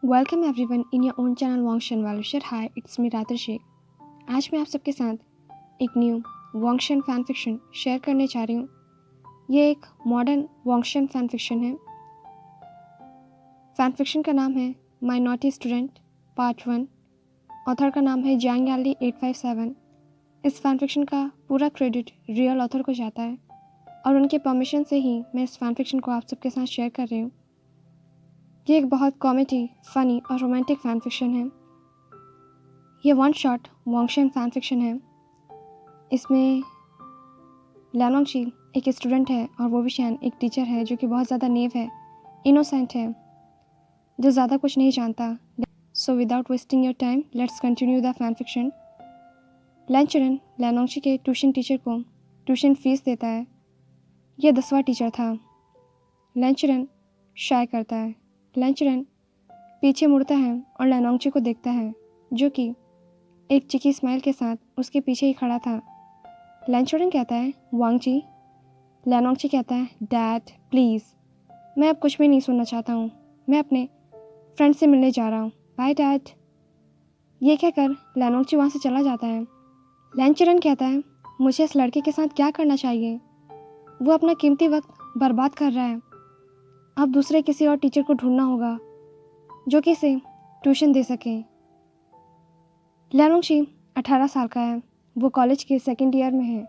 Welcome everyone in your own channel वॉन्गशन वैल्यूशर। Hi, it's me रात्र शेख। आज मैं आप सबके साथ एक न्यू वॉन्गशन फैन फिक्शन शेयर करने जा रही हूँ। ये एक मॉडर्न वॉन्गशन फैन फिक्शन है। फैन फिक्शन का नाम है my naughty student part 1। Author का नाम है जैंग याली 857। इस फैन फिक्शन का पूरा क्रेडिट रियल ऑथर को जाता है और उनके परमिशन से ही मैं इस फैन फिक्शन को आप सबके साथ शेयर कर रही हूँ। ये एक बहुत कॉमेडी, फनी और रोमांटिक फैन फिक्शन है। ये वन शॉट वॉन्गशन फैन फिक्शन है। इसमें लैनोंगशी एक स्टूडेंट है और वो विशियान एक टीचर है जो कि बहुत ज़्यादा नेव है, इनोसेंट है, जो ज़्यादा कुछ नहीं जानता। So without wasting your time let's continue the fan fiction. लैनचरन लैनोंगशी के ट्यूशन टीचर को ट्यूशन फीस देता है। यह 10वां टीचर था। लैनचरन शाय करता है। लैनचरन पीछे मुड़ता है और लैनोंगची को देखता है, जो कि एक चिकी स्माइल के साथ उसके पीछे ही खड़ा था। लैनचरन कहता है, वांगची। लैनोंगची कहता है, डैड प्लीज़, मैं अब कुछ भी नहीं सुनना चाहता हूँ। मैं अपने फ्रेंड से मिलने जा रहा हूँ। Bye dad. ये कहकर लैनोंगची वहाँ से चला जाता है। लैनचरन कहता है, मुझे इस लड़के के साथ क्या करना चाहिए? वो अपना कीमती वक्त बर्बाद कर रहा है। अब दूसरे किसी और टीचर को ढूंढना होगा जो कि इसे ट्यूशन दे सके। लैनोंगशी 18 साल का है। वो कॉलेज के सेकेंड ईयर में है।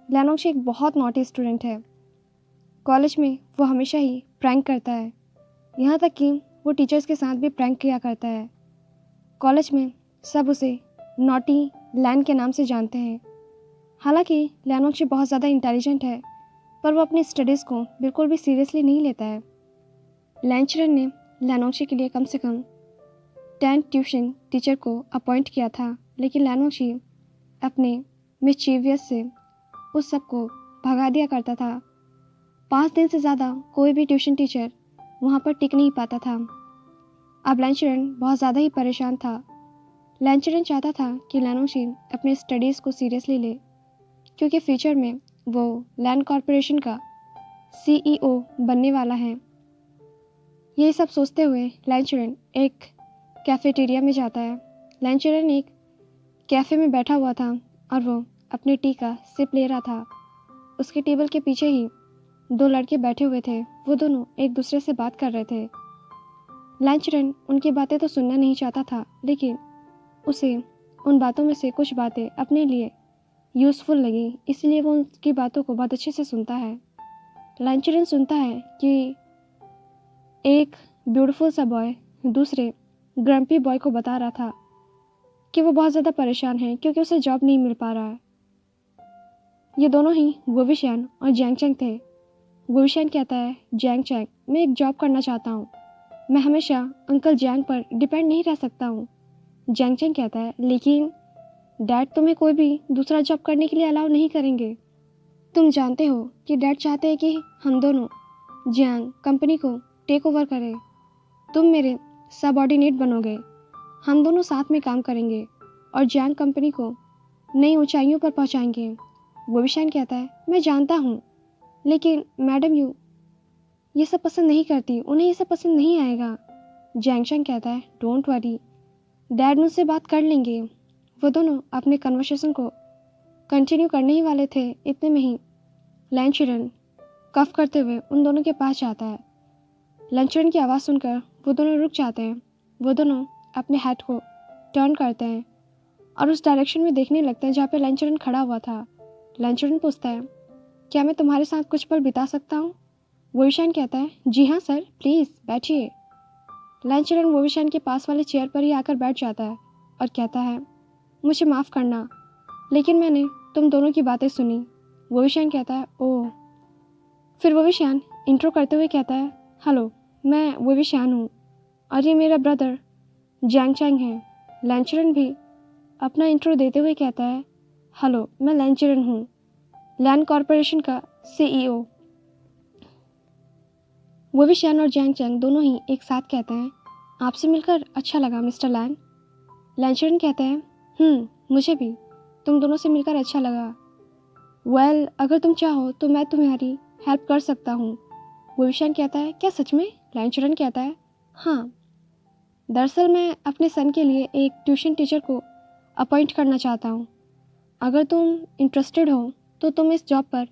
लैनोंगशी एक बहुत नॉटी स्टूडेंट है। कॉलेज में वो हमेशा ही प्रैंक करता है, यहाँ तक कि वो टीचर्स के साथ भी प्रैंक किया करता है। कॉलेज में सब उसे नॉटी लैन के नाम से जानते हैं। हालांकि लैनोंगशी बहुत ज़्यादा इंटेलिजेंट है, पर वो अपनी स्टडीज़ को बिल्कुल भी सीरियसली नहीं लेता है। लैनचरन ने लैनोंगशी के लिए कम से कम 10 ट्यूशन टीचर को अपॉइंट किया था, लेकिन लैनोंगशी अपने मिस्चीवियस से उस सब को भगा दिया करता था। 5 दिन से ज़्यादा कोई भी ट्यूशन टीचर वहाँ पर टिक नहीं पाता था। अब लैनचरन बहुत ज़्यादा ही परेशान था। लैनचरन चाहता था कि लैनोंगशी अपने स्टडीज़ को सीरियसली ले, क्योंकि फ्यूचर में वो लैंड कॉरपोरेशन का CEO बनने वाला है। ये सब सोचते हुए लैनचरन एक कैफेटेरिया में जाता है। लैनचरन एक कैफ़े में बैठा हुआ था और वो अपने टी का सिप ले रहा था। उसके टेबल के पीछे ही 2 लड़के बैठे हुए थे। वो दोनों एक दूसरे से बात कर रहे थे। लैनचरन उनकी बातें तो सुनना नहीं चाहता था, लेकिन उसे उन बातों में से कुछ बातें अपने लिए यूज़फुल लगी, इसलिए वो उनकी बातों को बहुत अच्छे से सुनता है। लैनचरन सुनता है कि एक ब्यूटीफुल सा बॉय दूसरे ग्रम्पी बॉय को बता रहा था कि वो बहुत ज़्यादा परेशान है क्योंकि उसे जॉब नहीं मिल पा रहा है। ये दोनों ही वोविशियान और जैंग चैंग थे। वोविशियान कहता है, जैंग चैंग, मैं एक जॉब करना चाहता हूँ। मैं हमेशा अंकल जैंग पर डिपेंड नहीं रह सकता हूँ। जैंग चैंग कहता है, लेकिन डैड तुम्हें कोई भी दूसरा जॉब करने के लिए अलाउ नहीं करेंगे। तुम जानते हो कि डैड चाहते हैं कि हम दोनों जैंग कंपनी को टेक ओवर करें। तुम मेरे सबऑर्डिनेट बनोगे। हम दोनों साथ में काम करेंगे और जैंग कंपनी को नई ऊंचाइयों पर पहुंचाएंगे। वोविशियान कहता है, मैं जानता हूँ, लेकिन मैडम यू ये सब पसंद नहीं करती, उन्हें ये सब पसंद नहीं आएगा। जैंग चैंग कहता है, डोंट वरी, डैड मुझसे बात कर लेंगे। वो दोनों अपने कन्वर्सेशन को कंटिन्यू करने ही वाले थे, इतने में ही लैनचरन कफ करते हुए उन दोनों के पास जाता है। लैनचरन की आवाज़ सुनकर वो दोनों रुक जाते हैं। वो दोनों अपने हेड को टर्न करते हैं और उस डायरेक्शन में देखने लगते हैं जहाँ पे लैनचरन खड़ा हुआ था। लैनचरन पूछता है, क्या मैं तुम्हारे साथ कुछ पल बिता सकता हूँ? वोविशियान कहता है, जी हाँ सर, प्लीज़ बैठिए। लैनचरन वोविशियान के पास वाले चेयर पर ही आकर बैठ जाता है और कहता है, मुझे माफ़ करना, लेकिन मैंने तुम दोनों की बातें सुनी। वोविशियान कहता है, ओह। फिर वोविशियान इंट्रो करते हुए कहता है, हेलो, मैं वोविशियान हूँ और ये मेरा ब्रदर जैंग चैंग है। लैनचरन भी अपना इंट्रो देते हुए कहता है, हेलो, मैं लैनचरन हूँ, लैंड कॉरपोरेशन का CEO। वोविशियान और जैंग चैंग दोनों ही एक साथ कहते हैं, आपसे मिलकर अच्छा लगा मिस्टर लैन। लैनचरन कहते हैं, मुझे भी तुम दोनों से मिलकर अच्छा लगा। वेल, अगर तुम चाहो तो मैं तुम्हारी हेल्प कर सकता हूँ। वोविशियान कहता है, क्या सच में? लैनचरन कहता है, हाँ, दरअसल मैं अपने सन के लिए एक ट्यूशन टीचर को अपॉइंट करना चाहता हूँ। अगर तुम इंटरेस्टेड हो तो तुम इस जॉब पर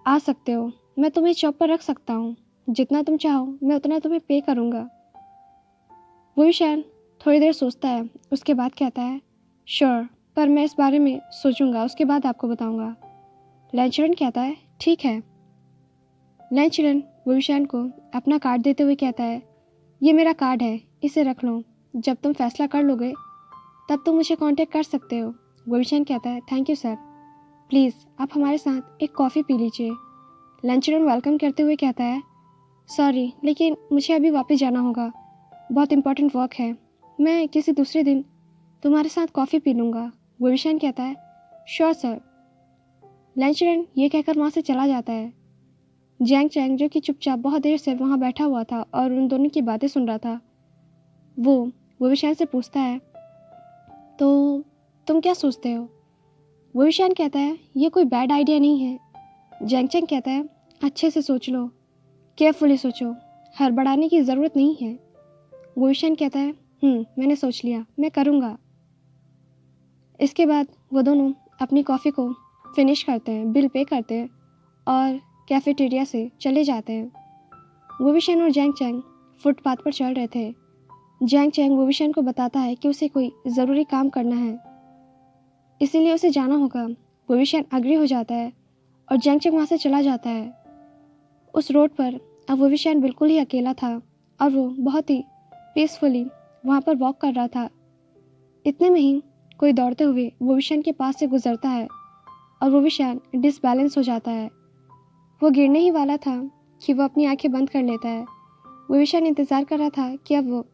आ सकते हो। मैं तुम्हें इस जॉब पर रख सकता हूँ। जितना तुम चाहो मैं उतना तुम्हें पे करूँगा। वो भी शायद थोड़ी देर सोचता है, उसके बाद कहता है, श्योर, पर मैं इस बारे में सोचूंगा, उसके बाद आपको बताऊंगा। लैंचरन कहता है, ठीक है। लैंचरन वोविशान को अपना कार्ड देते हुए कहता है, ये मेरा कार्ड है, इसे रख लो। जब तुम फैसला कर लोगे तब तुम मुझे कांटेक्ट कर सकते हो। वोविशान कहता है, थैंक यू सर। प्लीज़ आप हमारे साथ एक कॉफ़ी पी लीजिए। लैंचरन वेलकम करते हुए कहता है, सॉरी लेकिन मुझे अभी वापस जाना होगा, बहुत इंपॉर्टेंट वर्क है। मैं किसी दूसरे दिन तुम्हारे साथ कॉफ़ी पी लूँगा। वोविशान कहता है, श्योर सर। लैंचरन ये कहकर वहाँ से चला जाता है। जैंग चैंग जो कि चुपचाप बहुत देर से वहाँ बैठा हुआ था और उन दोनों की बातें सुन रहा था, वो वोविशान से पूछता है, तो तुम क्या सोचते हो? वोविशान कहता है, ये कोई बैड आइडिया नहीं है। जैंग चैंग कहता है, अच्छे से सोच लो, केयरफुली सोचो, हड़बड़ाने की ज़रूरत नहीं है। वोविशान कहता है, मैंने सोच लिया, मैं करूँगा। इसके बाद वो दोनों अपनी कॉफ़ी को फिनिश करते हैं, बिल पे करते हैं और कैफेटेरिया से चले जाते हैं। वोविशान और जैंग चैंग फुटपाथ पर चल रहे थे। जैंग चैंग वोविशान को बताता है कि उसे कोई ज़रूरी काम करना है, इसीलिए उसे जाना होगा। वोविशान अग्री हो जाता है और जैंग चैंग वहाँ से चला जाता है। उस रोड पर अब वोविशान बिल्कुल ही अकेला था और वो बहुत ही पीसफुली वहाँ पर वॉक कर रहा था। इतने में ही कोई दौड़ते हुए वोविशान के पास से गुजरता है और वोविशान डिसबैलेंस हो जाता है। वो गिरने ही वाला था कि वो अपनी आंखें बंद कर लेता है। वोविशान इंतज़ार कर रहा था कि अब वो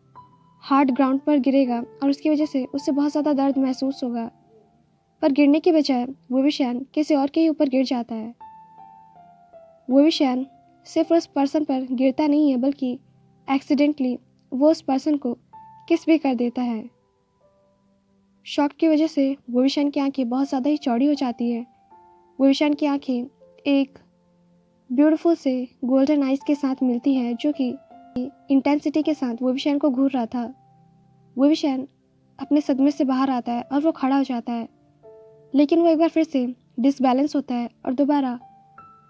हार्ड ग्राउंड पर गिरेगा और उसकी वजह से उसे बहुत ज़्यादा दर्द महसूस होगा, पर गिरने की बजाय वोविशान किसी और के ही ऊपर गिर जाता है। वोविशान सिर्फ उस पर्सन पर गिरता नहीं है, बल्कि एक्सीडेंटली वो उस पर्सन को किस भी कर देता है। शॉक की वजह से वोविशान की आंखें बहुत ज़्यादा ही चौड़ी हो जाती है। वोविशान की आंखें एक ब्यूटीफुल से गोल्डन आइज के साथ मिलती है, जो कि इंटेंसिटी के साथ वोविशान को घूर रहा था। वोविशान अपने सदमे से बाहर आता है और वो खड़ा हो जाता है, लेकिन वो एक बार फिर से डिसबैलेंस होता है और दोबारा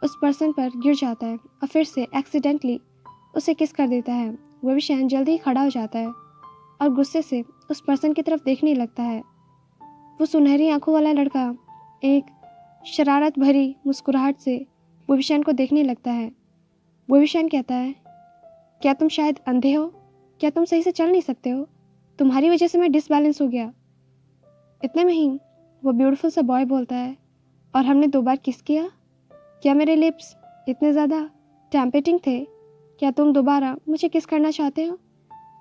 उस पर्सन पर गिर जाता है और फिर से एक्सीडेंटली उसे किस कर देता है। वोविशान जल्दी ही खड़ा हो जाता है और गुस्से से उस पर्सन की तरफ देखने लगता है। वो सुनहरी आंखों वाला लड़का एक शरारत भरी मुस्कुराहट से वोविशान को देखने लगता है। वोविशान कहता है, क्या तुम शायद अंधे हो? क्या तुम सही से चल नहीं सकते हो? तुम्हारी वजह से मैं डिसबैलेंस हो गया। इतने में ही वो ब्यूटीफुल सा बॉय बोलता है, और हमने 2 बार किस किया? क्या मेरे लिप्स इतने ज़्यादा टेम्पटिंग थे? क्या तुम दोबारा मुझे किस करना चाहते हो?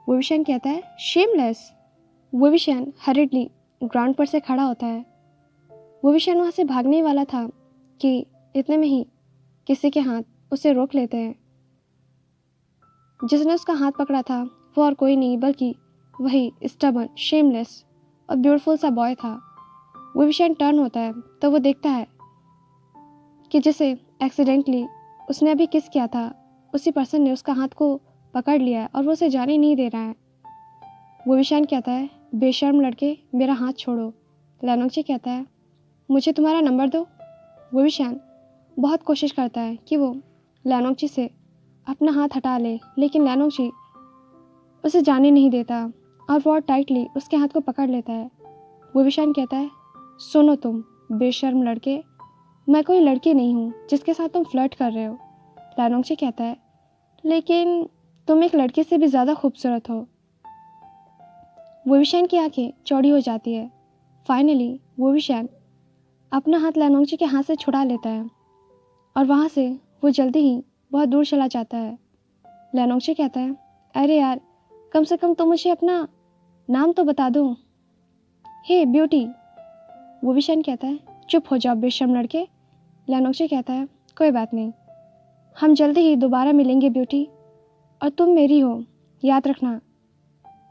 वोविशान कहता है, शेमलेस। वोविशान हरिडली ग्राउंड पर से खड़ा होता है। वोविशान वहाँ से भागने वाला था कि इतने में ही किसी के हाथ उसे रोक लेते हैं। जिसने उसका हाथ पकड़ा था वो और कोई नहीं बल्कि वही स्टबर्न, शेमलेस और ब्यूटीफुल सा बॉय था। वोविशान टर्न होता है तो वो देखता है कि जिसे एक्सीडेंटली उसने अभी किस किया था, उसी पर्सन ने उसका हाथ को पकड़ लिया है और वो उसे जाने नहीं दे रहा है। वोविशान कहता है, बेशर्म लड़के, मेरा हाथ छोड़ो। लैनोंगची कहता है, मुझे तुम्हारा नंबर दो। वोविशान बहुत कोशिश करता है कि वो लैनोंगची से अपना हाथ हटा ले, लेकिन लैनोंगची उसे जाने नहीं देता और वो टाइटली उसके हाथ को पकड़ लेता है। वोविशान कहता है, सुनो तुम बेशर्म लड़के, मैं कोई लड़की नहीं हूँ जिसके साथ तुम फ्लर्ट कर रहे हो। लैनोंगची कहता है, लेकिन तुम एक लड़की से भी ज़्यादा खूबसूरत हो। वोविशान की आंखें चौड़ी हो जाती है। फाइनली वोविशान अपना हाथ लैनोंगची के हाथ से छुड़ा लेता है और वहाँ से वो जल्दी ही बहुत दूर चला जाता है। लैनोंगची कहता है, अरे यार, कम से कम तुम मुझे अपना नाम तो बता दो। हे ब्यूटी। वोविशान कहता है, चुप हो जाओ बेशर्म लड़के। लैनोंगची कहता है, कोई बात नहीं, हम जल्दी ही दोबारा मिलेंगे ब्यूटी, और तुम मेरी हो, याद रखना।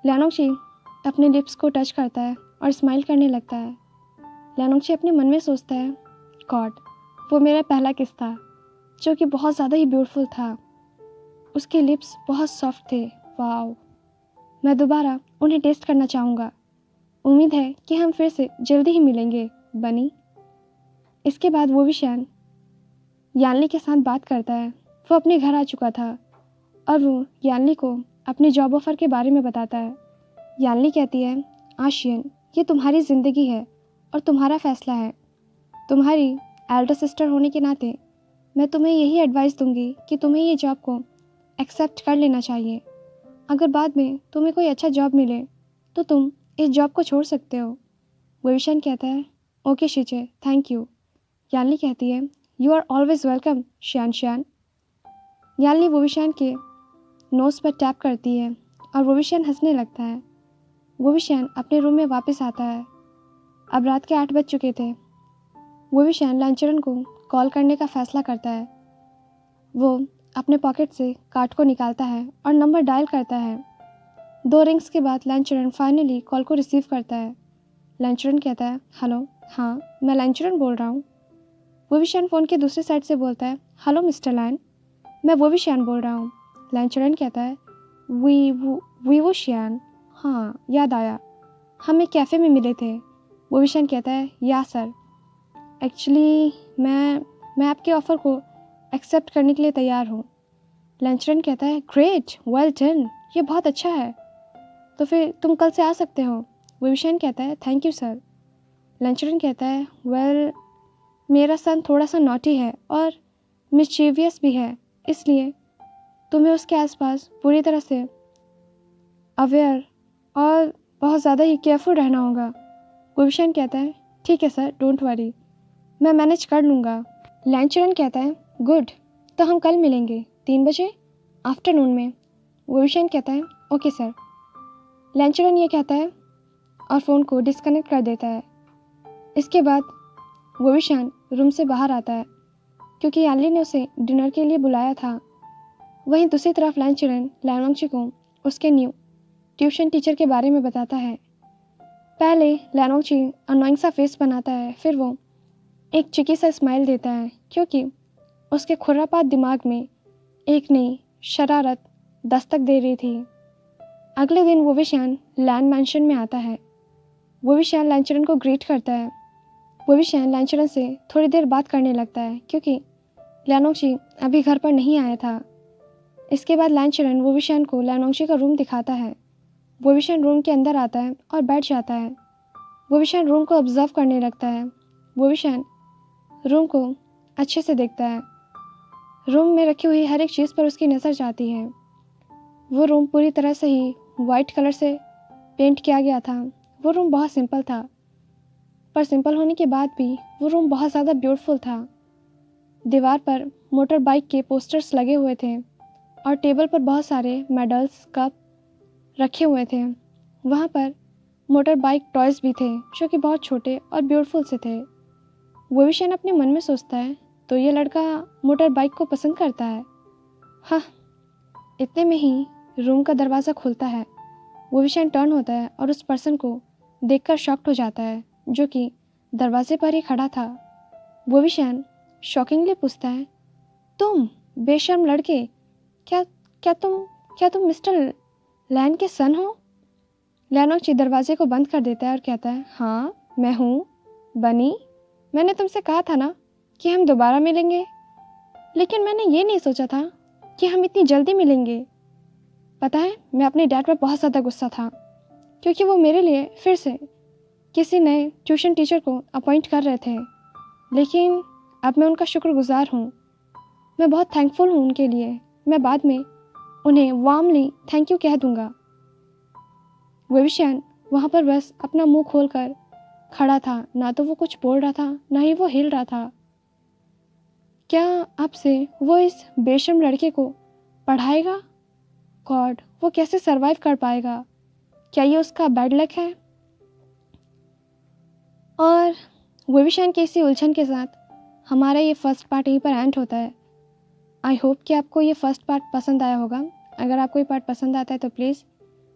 लैनोंगची अपने लिप्स को टच करता है और स्माइल करने लगता है। लैनोंगची अपने मन में सोचता है, गॉड, वो मेरा पहला किस था जो कि बहुत ज़्यादा ही ब्यूटीफुल था। उसके लिप्स बहुत सॉफ्ट थे। वाओ, मैं दोबारा उन्हें टेस्ट करना चाहूँगा। उम्मीद है कि हम फिर से जल्दी ही मिलेंगे, बनी। इसके बाद वो भी शैन यानली के साथ बात करता है। वो अपने घर आ चुका था और वो यानली को अपने जॉब ऑफ़र के बारे में बताता है। यानली कहती है, आशियन, ये तुम्हारी ज़िंदगी है और तुम्हारा फ़ैसला है। तुम्हारी एल्डर सिस्टर होने के नाते मैं तुम्हें यही एडवाइस दूंगी कि तुम्हें ये जॉब को एक्सेप्ट कर लेना चाहिए। अगर बाद में तुम्हें कोई अच्छा जॉब मिले तो तुम इस जॉब को छोड़ सकते हो। विविशन कहता है, ओके शीचे, थैंक यू। यानली कहती है, यू आर ऑलवेज वेलकम श्यान श्यान। यानली विविशन के नोज़ पर टैप करती है और विविशन हंसने लगता है। विविशन अपने रूम में वापस आता है। अब रात के 8 बज चुके थे। विविशन लंचरन को कॉल करने का फैसला करता है। वो अपने पॉकेट से कार्ड को निकालता है और नंबर डायल करता है। 2 रिंग्स के बाद लंचरन फाइनली कॉल को रिसीव करता है। लंचरन कहता है, हेलो, हाँ मैं लंचरन बोल रहा हूँ। विविशन फ़ोन के दूसरे साइड से बोलता है, हेलो मिस्टर लैन, मैं विविशन बोल रहा हूँ। लंचरन कहता है, विवोशियन, हाँ याद आया, हम एक कैफ़े में मिले थे। विविशन कहता है, या सर, एक्चुअली मैं आपके ऑफ़र को एक्सेप्ट करने के लिए तैयार हूँ। लंचरन कहता है, ग्रेट, वेल डन, ये बहुत अच्छा है, तो फिर तुम कल से आ सकते हो। विविशन कहता है, थैंक यू सर। लंचरन कहता है, वेल मेरा सन थोड़ा सा नॉटी है और मिस्चीवियस भी है, इसलिए तुम्हें उसके आसपास पूरी तरह से अवेयर और बहुत ज़्यादा ही केयरफुल रहना होगा। विविशन कहता है, ठीक है सर, डोंट वरी, मैं मैनेज कर लूँगा। लंचरन कहता है, गुड, तो हम कल मिलेंगे 3 बजे आफ्टरनून में। विविशन कहता है, ओके सर। लंचरन ये कहता है और फ़ोन को डिस्कनेक्ट कर देता है। इसके बाद विविशन रूम से बाहर आता है क्योंकि यानली ने उसे डिनर के लिए बुलाया था। वहीं दूसरी तरफ लंचरन लैनोंगची को उसके न्यू ट्यूशन टीचर के बारे में बताता है। पहले लैनोंगची अनोइंग सा फेस बनाता है, फिर वो एक चिकी सा स्माइल देता है क्योंकि उसके खुर्रापात दिमाग में एक नई शरारत दस्तक दे रही थी। अगले दिन विविशन लैन मैंशन में आता है। विविशन लंचरन को ग्रीट करता है। विविशन लंचरन से थोड़ी देर बात करने लगता है क्योंकि लैनोंगची अभी घर पर नहीं आया था। इसके बाद लंचरन विविशन को लैनोंगची का रूम दिखाता है। विविशन रूम के अंदर आता है और बैठ जाता है। विविशन रूम को ऑब्जर्व करने लगता है। विविशन रूम को अच्छे से देखता है। रूम में रखी हुई हर एक चीज़ पर उसकी नज़र जाती है। वो रूम पूरी तरह से ही वाइट कलर से पेंट किया गया था। वो रूम बहुत सिंपल था, पर सिंपल होने के बाद भी वो रूम बहुत ज़्यादा ब्यूटीफुल था। दीवार पर मोटर बाइक के पोस्टर्स लगे हुए थे और टेबल पर बहुत सारे मेडल्स, कप रखे हुए थे। वहाँ पर मोटर बाइक टॉयज़ भी थे जो कि बहुत छोटे और ब्यूटीफुल से थे। विविशन अपने मन में सोचता है, तो ये लड़का मोटर बाइक को पसंद करता है। हाँ, इतने में ही रूम का दरवाज़ा खुलता है। विविशन टर्न होता है और उस पर्सन को देखकर शॉक्ड हो जाता है जो कि दरवाजे पर ही खड़ा था। विविशन शॉकिंगली पूछता है, तुम बेशर्म लड़के, क्या क्या तुम मिस्टर लैन के सन हो? लैनोंगची दरवाजे को बंद कर देता है और कहता है, हाँ मैं हूँ, बनी। मैंने तुमसे कहा था ना कि हम दोबारा मिलेंगे, लेकिन मैंने ये नहीं सोचा था कि हम इतनी जल्दी मिलेंगे। पता है, मैं अपने डैड पर बहुत ज़्यादा गुस्सा था क्योंकि वो मेरे लिए फिर से किसी नए ट्यूशन टीचर को अपॉइंट कर रहे थे, लेकिन अब मैं उनका शुक्रगुजार हूँ। मैं बहुत थैंकफुल हूँ उनके लिए। मैं बाद में उन्हें वार्मली थैंक यू कह दूँगा। विविशन वहाँ पर बस अपना मुंह खोलकर खड़ा था, ना तो वो कुछ बोल रहा था ना ही वो हिल रहा था। क्या आपसे वो इस बेशर्म लड़के को पढ़ाएगा? गॉड, वो कैसे सरवाइव कर पाएगा? क्या ये उसका बैड लक है? और विविशन की इसी उलझन के साथ हमारा ये फर्स्ट पार्ट यहीं पर एंड होता है। आई होप कि आपको ये फर्स्ट पार्ट पसंद आया होगा। अगर आपको ये पार्ट पसंद आता है तो प्लीज़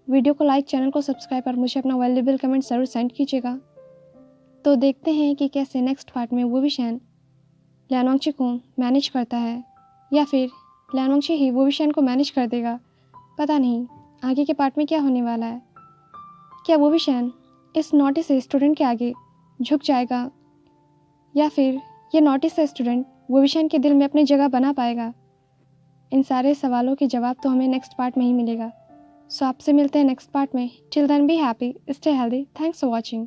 वीडियो को लाइक, चैनल को सब्सक्राइब और मुझे अपना वैल्यूएबल कमेंट ज़रूर सेंड कीजिएगा। तो देखते हैं कि कैसे नेक्स्ट पार्ट में विविशन लैनोंगची को मैनेज करता है या फिर लैनोंगची ही विविशन को मैनेज कर देगा, पता नहीं। आगे के पार्ट में क्या होने वाला है। क्या वो भी शैन इस नोटिस से स्टूडेंट के आगे झुक जाएगा, या फिर ये नोटिस से स्टूडेंट वो भी शैन के दिल में अपनी जगह बना पाएगा। इन सारे सवालों के जवाब तो हमें नेक्स्ट पार्ट में ही मिलेगा। सो आपसे मिलते हैं नेक्स्ट पार्ट में। Till then be happy, stay healthy, thanks for watching.